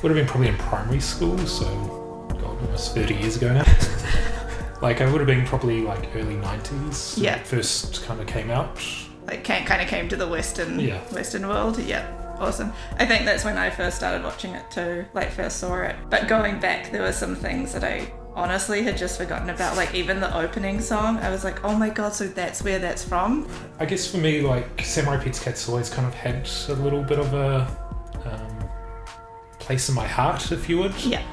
would have been probably in primary school, so God, almost 30 years ago now. Like I would have been probably like early 90s. Yeah. When it first kind of came out. Like kind of came to the Western world. Yeah. Awesome. I think that's when I first started watching it too, like first saw it. But going back, there were some things that I honestly had just forgotten about, like even the opening song. I was like, oh my God, so that's where that's from? I guess for me, like Samurai Pizza Cat's always kind of had a little bit of a place in my heart, if you would. Yeah.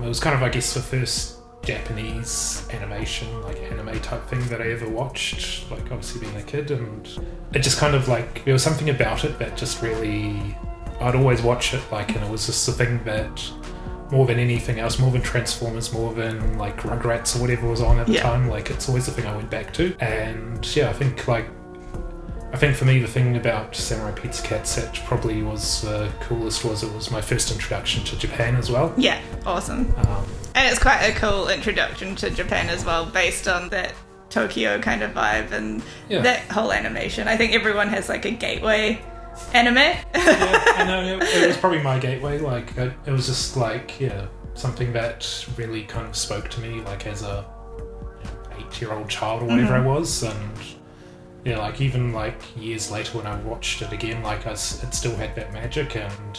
It was kind of, I guess, the first Japanese animation, like anime type thing that I ever watched, like obviously being a kid, and it just kind of like, there was something about it that just really, I'd always watch it, like, and it was just the thing that more than anything else, more than Transformers, more than like Rugrats or whatever was on at the time, like it's always the thing I went back to. And yeah, I think for me the thing about Samurai Pizza Cats that probably was the coolest was it was my first introduction to Japan as well. Yeah, awesome. And it's quite a cool introduction to Japan as well, based on that Tokyo kind of vibe and that whole animation. I think everyone has like a gateway anime. Yeah, I know, it was probably my gateway. Like it was just like something that really kind of spoke to me, like as a 8-year-old child or whatever I was. And yeah, like even like years later when I watched it again, like it still had that magic. And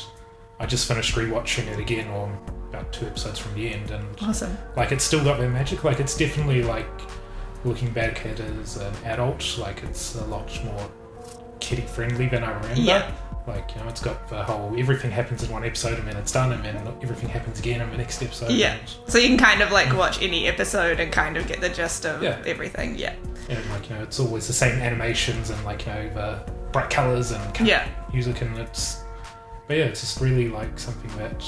I just finished rewatching it again, or about 2 episodes from the end, and awesome. Like it's still got that magic. Like it's definitely like looking back at it as an adult, like it's a lot more kiddie friendly than I remember. Yeah. Like, you know, it's got the whole everything happens in one episode and then it's done, and then everything happens again in the next episode. Yeah. So you can kind of like watch any episode and kind of get the gist of everything. Yeah. And like, you know, it's always the same animations and like, you know, the bright colours and music, and it's just really like something that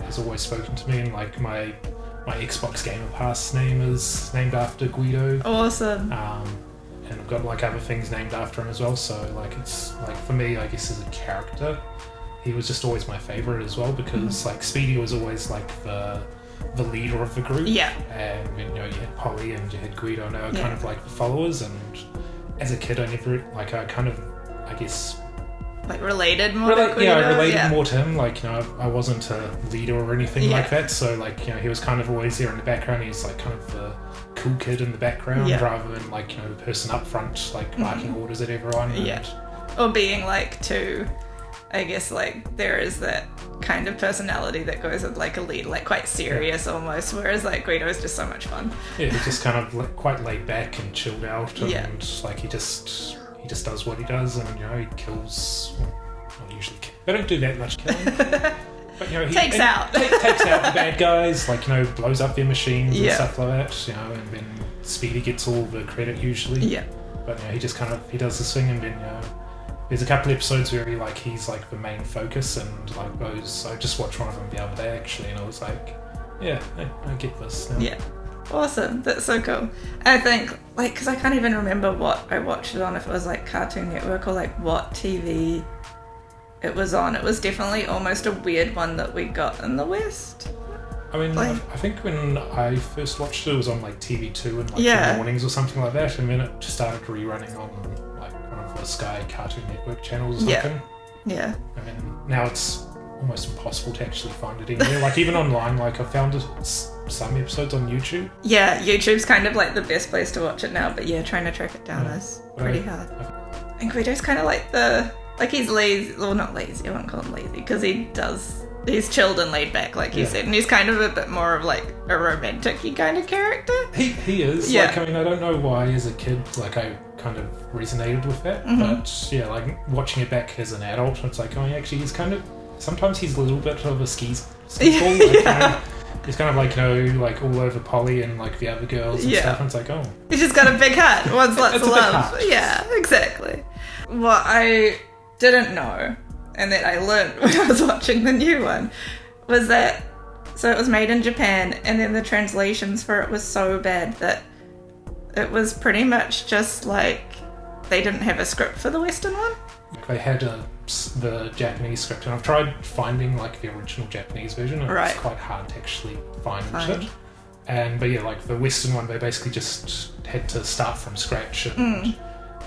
has always spoken to me. And like my Xbox Gamer Pass name is named after Guido. Awesome. And I've got like other things named after him as well. So like it's like for me, I guess as a character, he was just always my favourite as well, because like Speedy was always like the leader of the group. Yeah. And you know, you had Polly and you had Guido, and they were kind of like the followers. And as a kid, I never like I guess like related more to Guido. Yeah, I related more to him. Like, you know, I wasn't a leader or anything like that. So like, you know, he was kind of always there in the background. He was like kind of the cool kid in the background rather than like, you know, the person up front like barking orders at everyone. Or being like too, I guess like there is that kind of personality that goes with like a lead, like quite serious almost, whereas like Guido is just so much fun. Yeah, he's just kind of quite laid back and chilled out, and like he just does what he does, and you know, he kills. Well, not usually. They don't do that much killing. But, you know, he takes out the bad guys, like, you know, blows up their machines and stuff like that, you know, and then Speedy gets all the credit usually. Yeah. But, you know, he just kind of, he does this thing, and then, you know, there's a couple of episodes where he's like the main focus, and like those, I just watched one of them the other day actually, and I was like, yeah, I get this now. Yeah. Awesome. That's so cool. I think, like, because I can't even remember what I watched it on, if it was like Cartoon Network or like what TV it was on. It was definitely almost a weird one that we got in the West. I mean, like, I think when I first watched it, it was on like TV2 and like the mornings or something like that, and then it just started rerunning on like one of the Sky Cartoon Network channels or something. Yeah. I mean, now it's almost impossible to actually find it anywhere. Like even online, like I found some episodes on YouTube. Yeah, YouTube's kind of like the best place to watch it now, but yeah, trying to track it down is pretty hard. And Guido's kind of like he's lazy, well not lazy, I won't call him lazy, because he's chilled and laid back, like you said, and he's kind of a bit more of like a romantic-y kind of character. He is, like, I mean, I don't know why as a kid, like I kind of resonated with that, but yeah, like watching it back as an adult, it's like, oh, actually he's kind of, sometimes he's a little bit of a skee-ball, like, you know, he's kind of like, you know, like all over Polly and like the other girls and stuff, and it's like, oh. He's just got a big heart, wants lots of love. Yeah, exactly. What I didn't know, and that I learned when I was watching the new one, was that, so it was made in Japan, and then the translations for it was so bad that it was pretty much just like they didn't have a script for the Western one. They had the Japanese script, and I've tried finding like the original Japanese version, and it's quite hard to actually find it. But yeah, like the Western one, they basically just had to start from scratch, and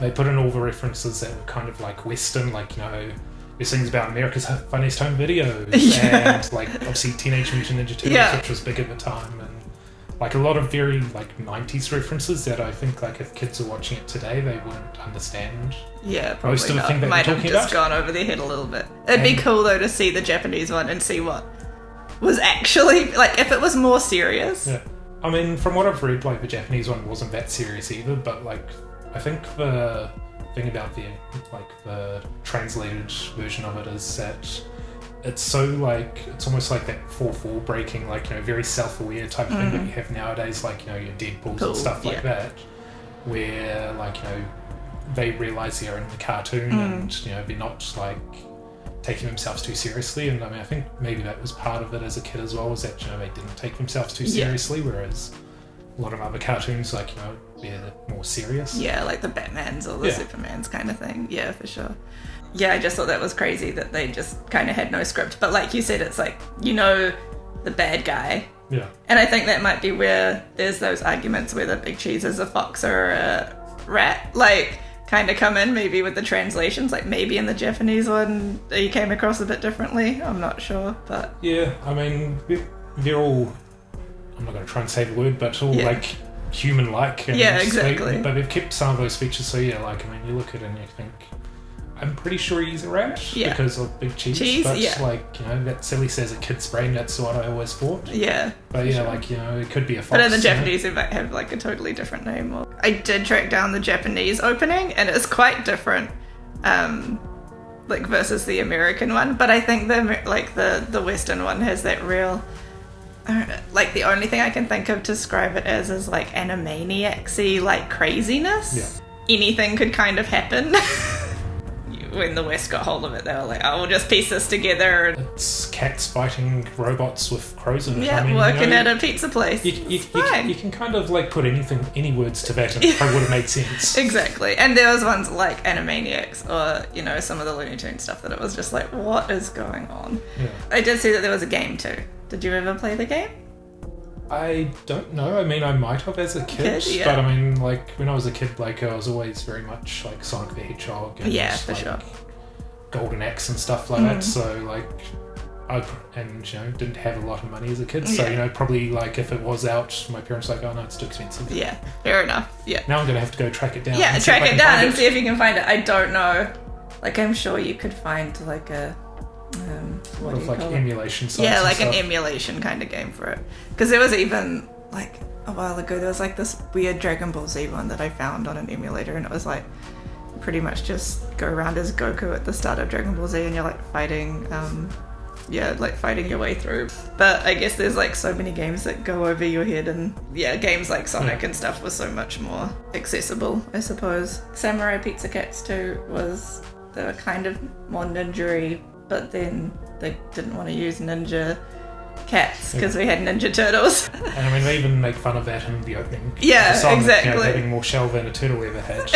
they put in all the references that were kind of like Western, like, you know, there's things about America's Funniest Home Videos and like obviously Teenage Mutant Ninja Turtles, which was big at the time, and like a lot of very like 90s references that I think like if kids are watching it today they wouldn't understand. Yeah, probably most of the not. thing that Might you're have talking just about. gone over their head a little bit. It'd be cool though to see the Japanese one and see what was actually like if it was more serious. Yeah, I mean from what I've read, like the Japanese one wasn't that serious either, but like I think the thing about the translated version of it is that it's so like it's almost like that 4-4 breaking, like very self-aware type of thing that you have nowadays, like your Deadpools and stuff like that, where like they realise they're in the cartoon and they're not like taking themselves too seriously. And I mean I think maybe that was part of it as a kid as well, was that they didn't take themselves too seriously, whereas a lot of other cartoons like they're more serious. Yeah, like the Batmans or the Supermans kind of thing. Yeah, for sure. Yeah, I just thought that was crazy that they just kind of had no script. But like you said, it's like, the bad guy. Yeah. And I think that might be where there's those arguments whether Big Cheese is a fox or a rat, like, kind of come in, maybe with the translations. Like, maybe in the Japanese one, he came across a bit differently. I'm not sure, but... Yeah, I mean, they're all... I'm not going to try and say the word, but all, like, human-like. And exactly. But they've kept some of those features, so yeah, like, I mean, you look at it and you think... I'm pretty sure he's a rat because of Big Cheese, but like, that silly says a kid's brain, that's what I always thought. Yeah. But yeah, like, it could be a fox. But in the Japanese, it might have like a totally different name. I did track down the Japanese opening and it's quite different, like versus the American one, but I think the Western one has that real, like the only thing I can think of to describe it as is like Animaniacs-y, like craziness. Yeah. Anything could kind of happen. When the West got hold of it, they were like, we'll just piece this together. It's cats fighting robots with crows in it. Yeah, I mean, working at a pizza place. You can kind of like put any words to that and it probably would have made sense. Exactly. And there was ones like Animaniacs or, some of the Looney Tunes stuff that it was just like, what is going on? Yeah. I did see that there was a game too. Did you ever play the game? I don't know. I mean, I might have as a kid, but I mean, like, when I was a kid, like, I was always very much, like, Sonic the Hedgehog and, for sure. Golden Axe and stuff like that, so, like, didn't have a lot of money as a kid, so, probably, like, if it was out, my parents were like, oh, no, it's too expensive. Yeah, fair enough, yeah. Now I'm going to have to go track it down. Yeah, track it down and see if you can find it. I don't know. Like, I'm sure you could find, like, a... what do you call it? Emulation sites. Yeah, like an emulation kind of game for it. Because there was even like a while ago, there was like this weird Dragon Ball Z one that I found on an emulator, and it was like pretty much just go around as Goku at the start of Dragon Ball Z, and you're like fighting, fighting your way through. But I guess there's like so many games that go over your head, and games like Sonic and stuff were so much more accessible, I suppose. Samurai Pizza Cats 2 they were kind of more ninja-y, but then they didn't want to use ninja cats because we had Ninja Turtles. And I mean, they even make fun of that in the opening. Yeah, Sonic, exactly. Having more shell than a turtle ever had.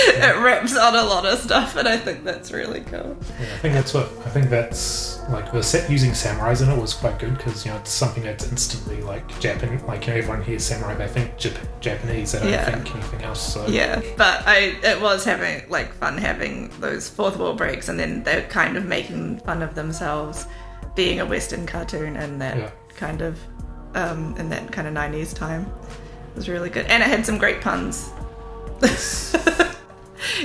It rips on a lot of stuff, and I think that's really cool. Yeah, I think that's like using samurais in it was quite good because it's something that's instantly like Japan. Like everyone hears samurai, they think Japanese. They don't think anything else. So. Yeah, but it was having like fun having those fourth wall breaks, and then they're kind of making fun of themselves being a Western cartoon in that kind of 90s time. It was really good, and it had some great puns.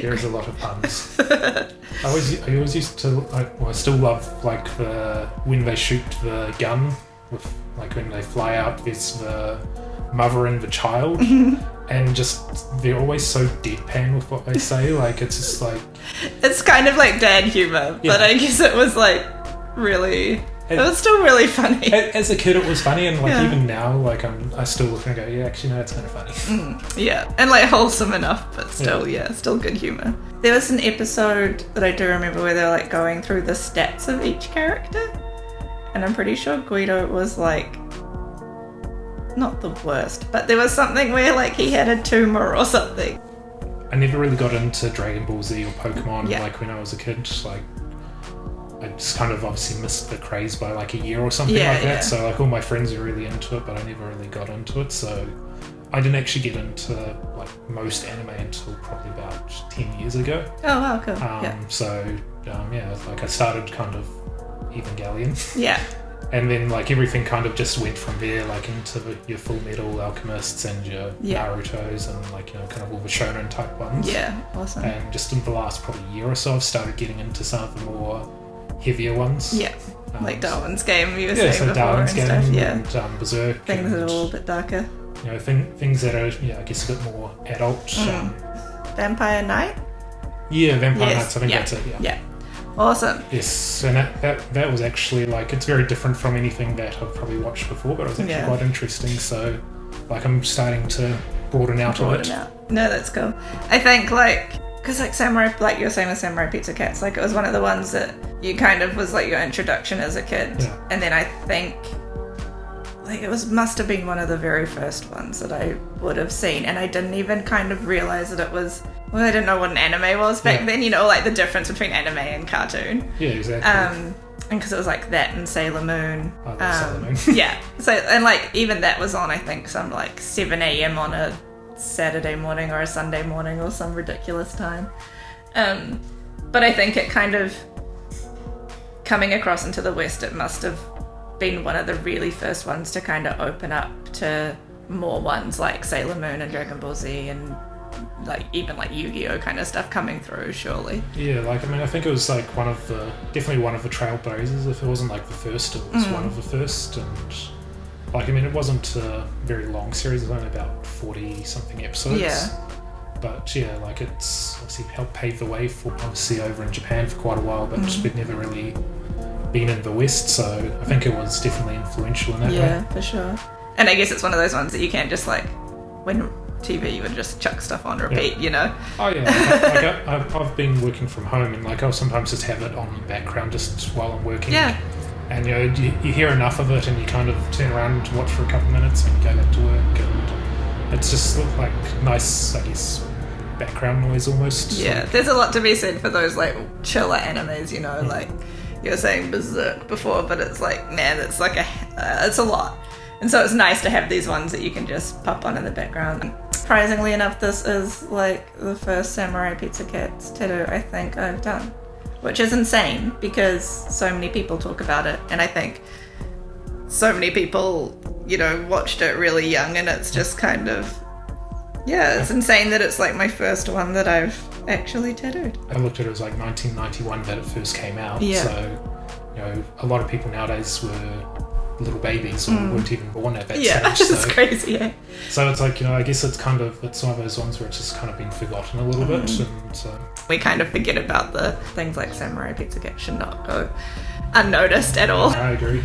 There's a lot of puns. I always used to. I still love like when they shoot the gun with like when they fly out. There's the mother and the child, and just they're always so deadpan with what they say. Like it's just like it's kind of like dad humor, but I guess it was like really. It was still really funny. As a kid, it was funny, and like even now, like I still look and go, actually, no, it's kind of funny. Yeah, and like wholesome enough, but still, still good humor. There was an episode that I do remember where they're like going through the stats of each character, and I'm pretty sure Guido was like not the worst, but there was something where like he had a tumor or something. I never really got into Dragon Ball Z or Pokemon like when I was a kid. Like I just kind of obviously missed the craze by like a year or something like that. So like all my friends were really into it, but I never really got into it. So I didn't actually get into like most anime until probably about 10 years ago. Oh wow, cool. Like I started kind of Evangelion. Yeah. And then like everything kind of just went from there, like into your Full Metal Alchemists and your Narutos and like, you know, kind of all the shonen type ones. Yeah, awesome. And just in the last probably year or so, I've started getting into some of the more heavier ones. Yeah, like Darwin's Game you were saying before Darwin's and Game stuff. Yeah, and Berserk. Things that are a little bit darker. You know, things that are, I guess a bit more adult. Vampire Knight? Yeah, Vampire Knights, I think that's it, Yeah. Awesome. Yes, and that was actually like, it's very different from anything that I've probably watched before, but it was actually quite interesting. So, like, I'm starting to broaden out a bit. No, that's cool. I think, like, because, like, Samurai, like you were saying with Samurai Pizza Cats, like, it was one of the ones that you kind of was, like, your introduction as a kid. Yeah. And then I think, like, must have been one of the very first ones that I would have seen. And I didn't even kind of realize that it was... Well, I didn't know what an anime was back then, you know, like the difference between anime and cartoon. Yeah, exactly. And because it was like that and Sailor Moon. I love Sailor Moon. Yeah. So, and like even that was on, I think, some like 7 a.m. on a Saturday morning or a Sunday morning or some ridiculous time. But I think it kind of, coming across into the West, it must have been one of the really first ones to kind of open up to more ones like Sailor Moon and Dragon Ball Z and like even like Yu-Gi-Oh kind of stuff coming through, surely. Yeah, like, I mean, I think it was like definitely one of the trailblazers. If it wasn't like the first, it was one of the first. And like, I mean, it wasn't a very long series, it was only about 40 something episodes. Yeah. But yeah, like, it's obviously helped pave the way for obviously over in Japan for quite a while, but we'd never really been in the West, so I think it was definitely influential in that way. Yeah, for sure. And I guess it's one of those ones that you can't just like, when TV you would just chuck stuff on repeat, you know? Oh yeah, like I've been working from home and like I'll sometimes just have it on in the background just while I'm working. Yeah. And you know, you hear enough of it and you kind of turn around to watch for a couple of minutes and go back to work, and it's just like nice, I guess, background noise almost. Yeah, like, there's a lot to be said for those like chiller animes, you know, like you were saying Berserk before, but it's like, man, it's like it's a lot. And so it's nice to have these ones that you can just pop on in the background. Surprisingly enough, this is like the first Samurai Pizza Cats tattoo I think I've done, which is insane because so many people talk about it, and I think so many people, you know, watched it really young, and it's just kind of, yeah, it's insane that it's like my first one that I've actually tattooed. I looked at it as like 1991 that it first came out, yeah. So you know, a lot of people nowadays were little babies or weren't even born at that stage. Yeah, it's crazy, yeah. So it's like, you know, I guess it's one of those ones where it's just kind of been forgotten a little bit, and so we kind of forget about the things like Samurai Pizza Cat should not go unnoticed at all. I agree.